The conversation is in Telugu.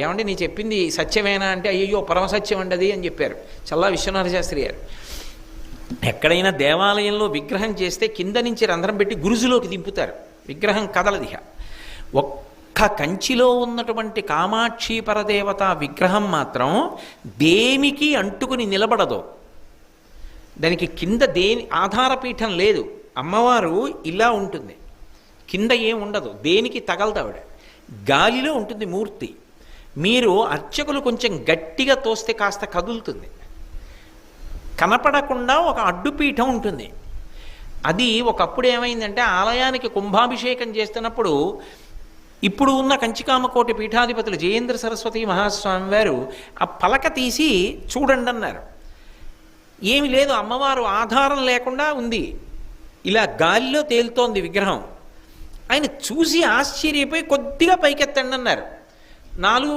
ఏమంటే నీ చెప్పింది సత్యమేనా అంటే అయ్యో పరమసత్యం అండి అది అని చెప్పారు చల్లా విశ్వనాథ శాస్త్రి గారు. ఎక్కడైనా దేవాలయంలో విగ్రహం చేస్తే కింద నుంచి రంధ్రం పెట్టి గురుజులోకి దింపుతారు, విగ్రహం కదలదిహ. ఒక్క కంచిలో ఉన్నటువంటి కామాక్షి పరదేవత విగ్రహం మాత్రం దేనికి అంటుకుని నిలబడదు. దానికి కింద దేని ఆధారపీఠం లేదు. అమ్మవారు ఇలా ఉంటుంది, కింద ఏం ఉండదు, దేనికి తగలదావిడ, గాలిలో ఉంటుంది మూర్తి. మీరు అర్చకులు కొంచెం గట్టిగా తోస్తే కాస్త కదులుతుంది. కనపడకుండా ఒక అడ్డుపీఠం ఉంటుంది. అది ఒకప్పుడు ఏమైందంటే ఆలయానికి కుంభాభిషేకం చేస్తున్నప్పుడు ఇప్పుడు ఉన్న కంచికామకోటి పీఠాధిపతులు జయేంద్ర సరస్వతి మహాస్వామి వారు ఆ పలక తీసి చూడండి అన్నారు. ఏమి లేదు, అమ్మవారు ఆధారం లేకుండా ఉంది, ఇలా గాలిలో తేలుతోంది విగ్రహం. ఆయన చూసి ఆశ్చర్యపోయి కొద్దిగా పైకెత్తండి అన్నారు. 4